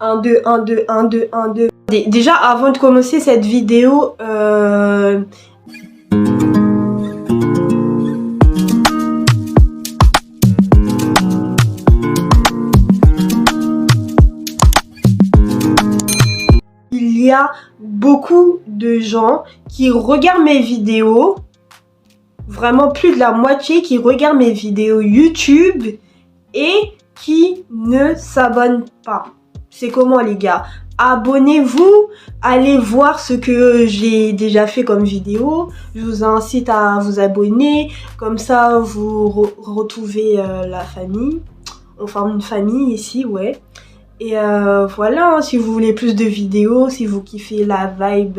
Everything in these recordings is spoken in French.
1, 2, 1, 2, 1, 2, 1, 2. Déjà, avant de commencer cette vidéo, il y a beaucoup de gens qui regardent mes vidéos, vraiment plus de la moitié qui regardent mes vidéos YouTube et qui ne s'abonnent pas. C'est comment les gars? Abonnez-vous, allez voir ce que j'ai déjà fait comme vidéo. Je vous incite à vous abonner, comme ça vous retrouvez la famille. On forme une famille ici, ouais. Et voilà, hein, si vous voulez plus de vidéos, si vous kiffez la vibe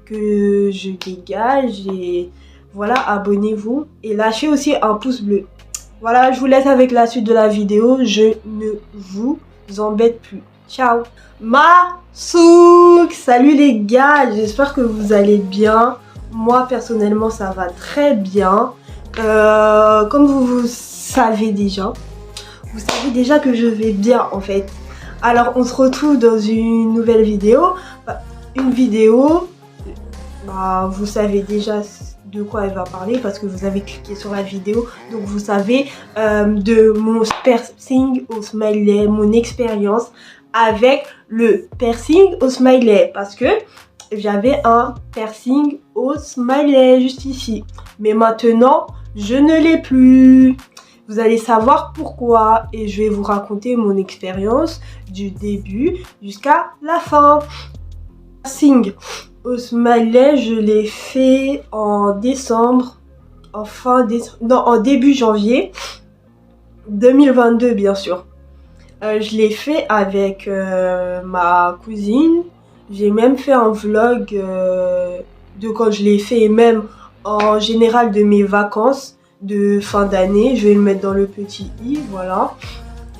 que je dégage, et voilà, abonnez-vous et lâchez aussi un pouce bleu. Voilà, je vous laisse avec la suite de la vidéo, je ne vous embête plus. Ciao. Masouk, salut les gars, j'espère que vous allez bien. Moi personnellement ça va très bien. Comme vous savez déjà que je vais bien en fait. Alors on se retrouve dans une nouvelle vidéo. Une vidéo, vous savez déjà de quoi elle va parler parce que vous avez cliqué sur la vidéo. Donc vous savez de mon piercing au smiley, mon expérience avec le piercing au smiley. Parce que j'avais un piercing au smiley juste ici. Mais maintenant, je ne l'ai plus. Vous allez savoir pourquoi et je vais vous raconter mon expérience du début jusqu'à la fin. Piercing au smiley, je l'ai fait en décembre, en début janvier 2022 bien sûr. Je l'ai fait avec ma cousine. J'ai même fait un vlog de quand je l'ai fait et même en général de mes vacances de fin d'année. Je vais le mettre dans le petit i, voilà.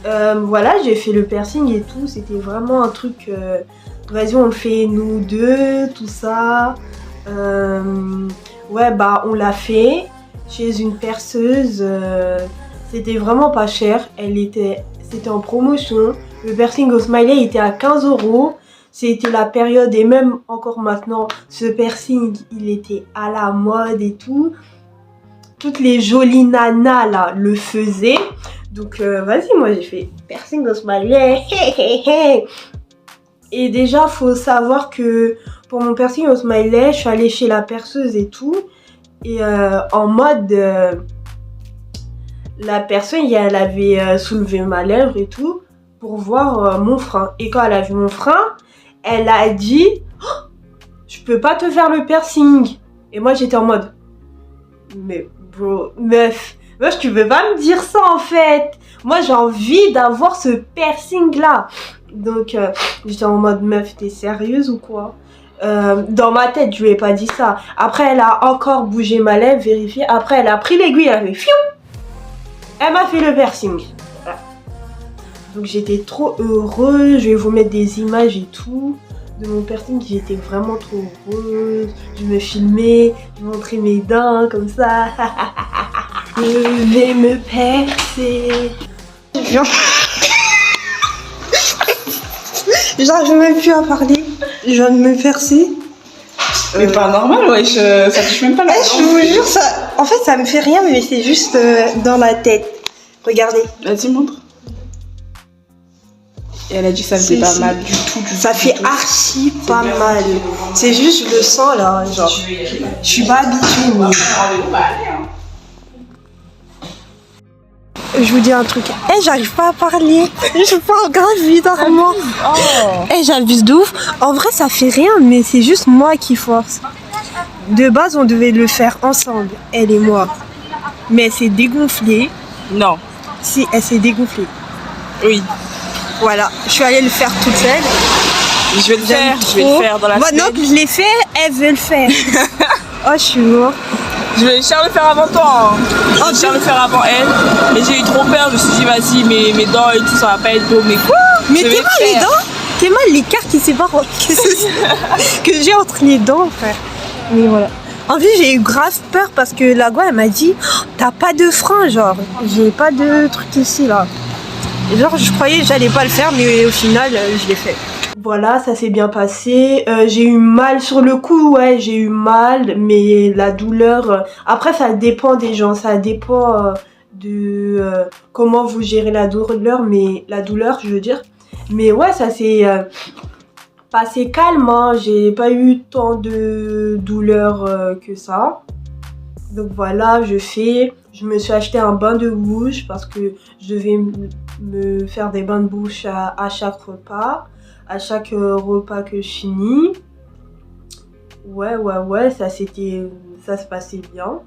Voilà, j'ai fait le piercing et tout. C'était vraiment un truc... vas-y, on le fait nous deux, tout ça. Ouais, on l'a fait chez une perceuse. C'était vraiment pas cher. C'était en promotion. Le piercing au smiley était à 15 €. C'était la période et même encore maintenant, ce piercing, il était à la mode et tout. Toutes les jolies nanas là le faisaient. Donc vas-y, moi j'ai fait piercing au smiley. Et déjà, faut savoir que pour mon piercing au smiley, je suis allée chez la perceuse et tout. Et en mode... la personne, elle avait soulevé ma lèvre et tout pour voir mon frein. Et quand elle a vu mon frein, elle a dit oh, je peux pas te faire le piercing. Et moi, j'étais en mode mais bro, meuf, tu peux pas me dire ça en fait. Moi, j'ai envie d'avoir ce piercing là. Donc, j'étais en mode meuf, t'es sérieuse ou quoi? Dans ma tête, je lui ai pas dit ça. Après, elle a encore bougé ma lèvre, vérifié. Après, elle a pris l'aiguille, elle a fait fiou. Elle m'a fait le piercing. Voilà. Donc, j'étais trop heureuse. Je vais vous mettre des images et tout de mon piercing. J'étais vraiment trop heureuse. Je me filmais, je montrais mes dents comme ça. Je vais me percer. J'arrive même plus à parler. Je viens de me percer. Mais pas normal, ouais, ça touche même pas la je vous jure, ça. En fait, ça me fait rien, mais c'est juste dans la tête. Regardez. Vas-y, montre. Et elle a dit que ça faisait pas mal du tout. Ça fait archi pas mal. C'est juste, je le sens là, genre. Je suis pas habituée, mais. Je vous dis un truc. J'arrive pas à parler. Je parle grave bizarrement. J'abuse de ouf. En vrai, ça fait rien, mais c'est juste moi qui force. De base, on devait le faire ensemble, elle et moi. Mais elle s'est dégonflée. Non. Si, elle s'est dégonflée. Oui. Voilà, je suis allée le faire toute seule. Je vais le faire dans la semaine. Maintenant que je l'ai fait, elle veut le faire. Oh, je suis morte. Je vais chercher le faire avant toi. Je vais chercher le faire avant elle. Et j'ai eu trop peur. Je me suis dit, vas-y, mes dents et tout, ça va pas être beau. Mais quoi? Mais t'es mal les dents? T'es mal l'écart qui sépare que j'ai entre les dents, frère. Mais voilà. En fait, j'ai eu grave peur parce que la gouaille, elle m'a dit, oh, t'as pas de frein, genre. J'ai pas de truc ici, là. Genre je croyais que j'allais pas le faire, mais au final je l'ai fait. Voilà, ça s'est bien passé. J'ai eu mal sur le coup, ouais, j'ai eu mal, mais la douleur... Après, ça dépend des gens, ça dépend de comment vous gérez la douleur, je veux dire. Mais ouais, ça s'est passé calme, hein. J'ai pas eu tant de douleur que ça. Donc voilà, je me suis acheté un bain de bouche parce que je devais me faire des bains de bouche à chaque repas. À chaque repas que je finis. Ouais, ça se passait bien.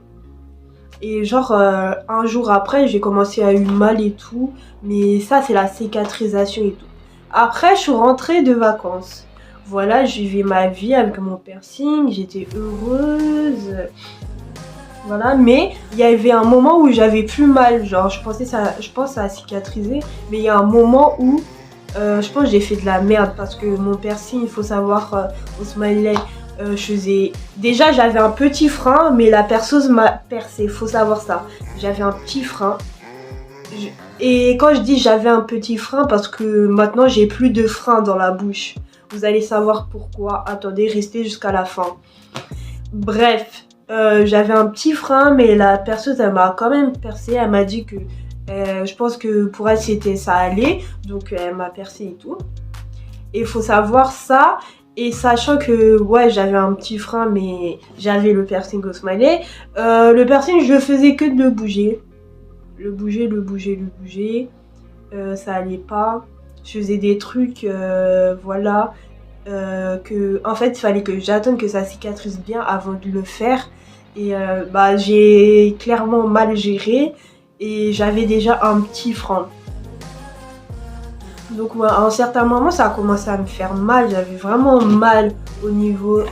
Et genre, un jour après, j'ai commencé à avoir mal et tout. Mais ça, c'est la cicatrisation et tout. Après, je suis rentrée de vacances. Voilà, je vivais ma vie avec mon piercing. J'étais heureuse. Voilà, mais il y avait un moment où j'avais plus mal. Genre, je pense que ça a cicatrisé. Mais il y a un moment où je pense que j'ai fait de la merde parce que mon piercing, il faut savoir, au smiley, déjà j'avais un petit frein, mais la perceuse m'a percé, faut savoir ça. J'avais un petit frein. Et quand je dis j'avais un petit frein, parce que maintenant j'ai plus de frein dans la bouche. Vous allez savoir pourquoi. Attendez, restez jusqu'à la fin. Bref, j'avais un petit frein, mais la perceuse, elle m'a quand même percé. Elle m'a dit que je pense que pour elle ça allait, donc elle m'a percé et tout. Et il faut savoir ça, et sachant que ouais, j'avais un petit frein, mais j'avais le piercing au smiley. Le piercing, je faisais que de le bouger. Le bouger. Ça allait pas. Je faisais des trucs, voilà. En fait, il fallait que j'attende que ça cicatrise bien avant de le faire. Et j'ai clairement mal géré. Et j'avais déjà un petit frein. Donc ouais, à un certain moment, ça a commencé à me faire mal. J'avais vraiment mal au niveau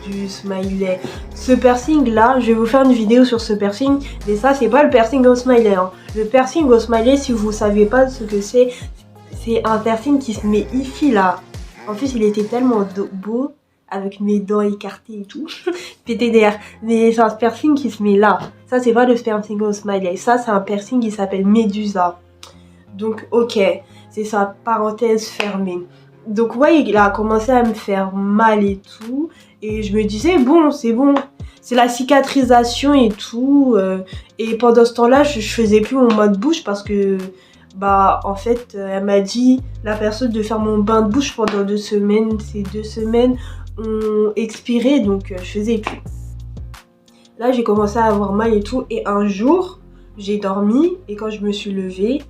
du smiley. Ce piercing là, je vais vous faire une vidéo sur ce piercing. Mais ça, c'est pas le piercing au smiley, hein. Le piercing au smiley, si vous savez pas ce que c'est un piercing qui se met ici là. En plus, il était tellement beau, avec mes dents écartées et tout. PTDR. Mais c'est un piercing qui se met là. Ça, c'est pas le piercing au smiley. Ça, c'est un piercing qui s'appelle Médusa. Donc, ok. C'est sa parenthèse fermée. Donc, ouais, il a commencé à me faire mal et tout. Et je me disais, bon, c'est bon. C'est la cicatrisation et tout. Et pendant ce temps-là, je faisais plus mon mode bouche parce que... en fait, elle m'a dit, la personne, de faire mon bain de bouche pendant 2 semaines. Ces 2 semaines ont expiré, donc je faisais plus. Là, j'ai commencé à avoir mal et tout. Et un jour, j'ai dormi. Et quand je me suis levée,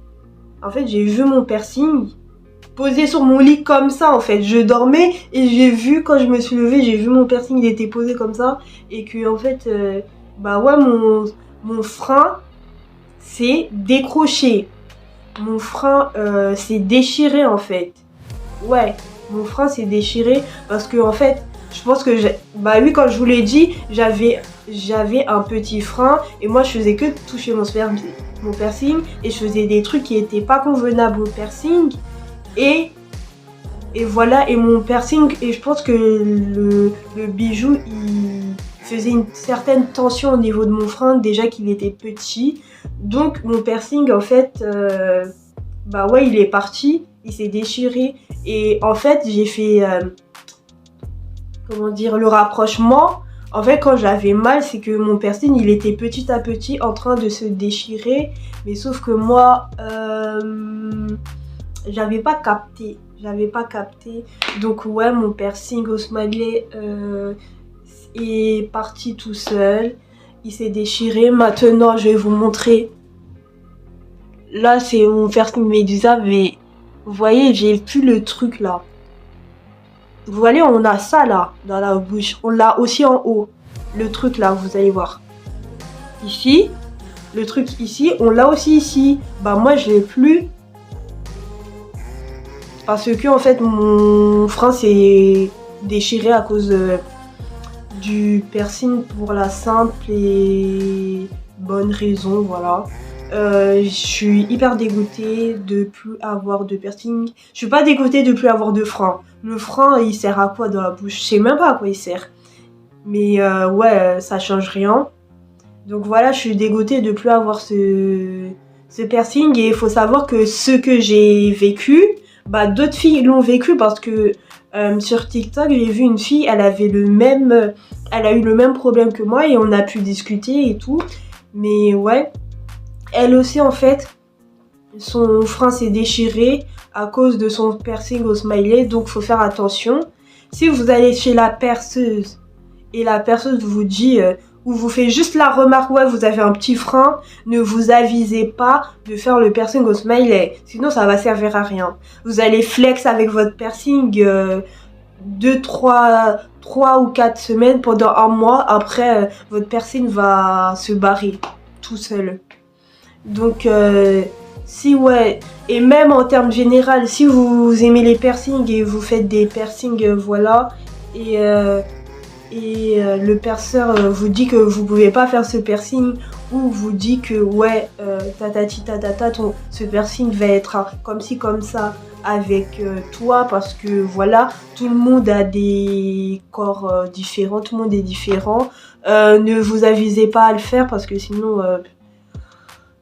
en fait, j'ai vu mon piercing posé sur mon lit comme ça, en fait. Je dormais et j'ai vu, quand je me suis levée, j'ai vu mon piercing, il était posé comme ça. Et que, en fait, ouais, mon frein s'est décroché. Mon frein s'est déchiré, en fait. Ouais, mon frein s'est déchiré parce que, en fait, je pense que oui, quand je vous l'ai dit, j'avais un petit frein et moi je faisais que toucher mon piercing et je faisais des trucs qui étaient pas convenables au piercing et voilà, et mon piercing, et je pense que le bijou, il faisait une certaine tension au niveau de mon frein, déjà qu'il était petit. Donc mon piercing, en fait, ouais, il est parti, il s'est déchiré. Et en fait, j'ai fait, comment dire, le rapprochement. En fait, quand j'avais mal, c'est que mon piercing, il était petit à petit en train de se déchirer. Mais sauf que moi, j'avais pas capté. Donc ouais, mon piercing au smiley est parti tout seul. Il s'est déchiré. Maintenant, je vais vous montrer. Là, c'est mon piercing Médusa, mais vous voyez, j'ai plus le truc là. Vous voyez, on a ça là, dans la bouche. On l'a aussi en haut. Le truc là, vous allez voir. Ici, le truc ici, on l'a aussi ici. Moi, je l'ai plus. Parce que, en fait, mon frein s'est déchiré à cause du piercing pour la simple et bonne raison, voilà. Je suis hyper dégoûtée de plus avoir de piercing. Je suis pas dégoûtée de plus avoir de frein. Le frein, il sert à quoi dans la bouche? Je sais même pas à quoi il sert. Mais ouais, ça change rien. Donc voilà, je suis dégoûtée de plus avoir ce ce piercing. Et il faut savoir que ce que j'ai vécu, bah d'autres filles l'ont vécu parce que sur TikTok, j'ai vu une fille, elle a eu le même problème que moi et on a pu discuter et tout. Mais ouais, elle aussi en fait, son frein s'est déchiré à cause de son piercing au smiley, donc faut faire attention. Si vous allez chez la perceuse et la perceuse vous dit ou vous fait juste la remarque, ouais, vous avez un petit frein, ne vous avisez pas de faire le piercing au smiley, sinon ça va servir à rien. Vous allez flex avec votre piercing 3 ou 4 semaines pendant un mois, après votre piercing va se barrer tout seul. Donc si ouais, et même en termes général, si vous aimez les piercings et vous faites des piercings, voilà, et le perceur vous dit que vous pouvez pas faire ce piercing ou vous dit que ouais, tatati tatata, ce piercing va être comme ci comme ça avec toi parce que voilà, tout le monde a des corps différents, tout le monde est différent. Ne vous avisez pas à le faire parce que sinon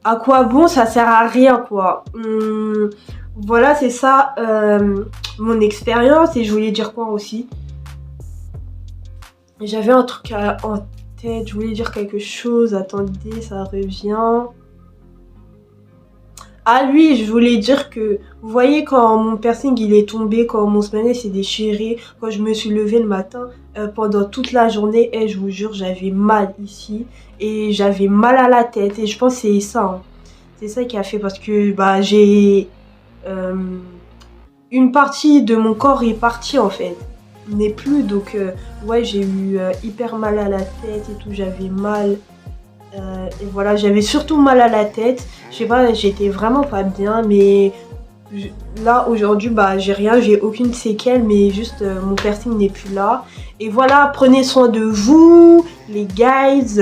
à quoi bon, ça sert à rien quoi. Voilà, c'est ça mon expérience. Et je voulais dire quoi aussi, j'avais un truc en tête, je voulais dire quelque chose, attendez, ça revient. Ah oui, je voulais dire que, vous voyez quand mon piercing il est tombé, quand mon smiley s'est déchiré, quand je me suis levée le matin, pendant toute la journée, et je vous jure, j'avais mal ici, et j'avais mal à la tête, et je pense que c'est ça, hein. C'est ça qui a fait, parce que bah j'ai... une partie de mon corps est partie en fait, n'est plus, donc ouais, j'ai eu hyper mal à la tête et tout, j'avais mal. Et voilà, j'avais surtout mal à la tête. Je sais pas, j'étais vraiment pas bien, mais là aujourd'hui, bah j'ai rien, j'ai aucune séquelle, mais juste mon piercing n'est plus là. Et voilà, prenez soin de vous, les guys.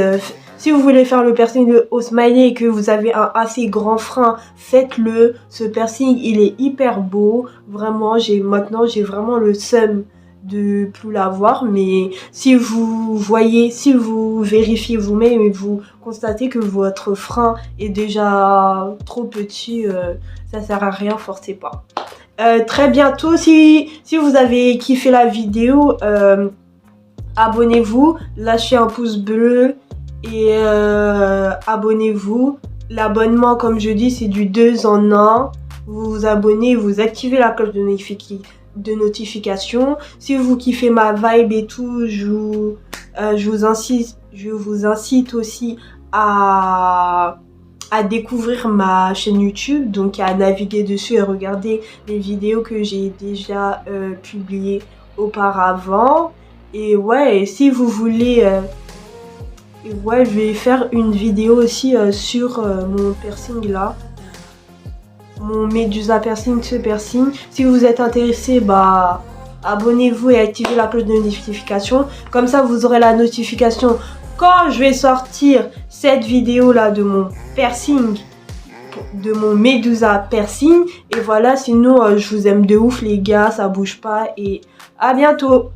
Si vous voulez faire le piercing au smiley et que vous avez un assez grand frein, faites-le. Ce piercing, il est hyper beau. Vraiment, maintenant j'ai vraiment le seum de plus l'avoir, mais si vous voyez, si vous vérifiez vous-même et vous constatez que votre frein est déjà trop petit, ça sert à rien, forcez pas. Très bientôt, si vous avez kiffé la vidéo, abonnez-vous, lâchez un pouce bleu et abonnez-vous. L'abonnement, comme je dis, c'est du 2 en 1. Vous vous abonnez, vous activez la cloche de notification. Si vous kiffez ma vibe et tout, je vous incite aussi à découvrir ma chaîne YouTube, donc à naviguer dessus et regarder les vidéos que j'ai déjà publiées auparavant. Et ouais, si vous voulez, ouais, je vais faire une vidéo aussi sur mon piercing là, mon Medusa piercing, ce piercing. Si vous êtes intéressé, bah abonnez-vous et activez la cloche de notification. Comme ça, vous aurez la notification quand je vais sortir cette vidéo là de mon piercing, de mon Medusa piercing. Et voilà, sinon je vous aime de ouf les gars, ça bouge pas et à bientôt.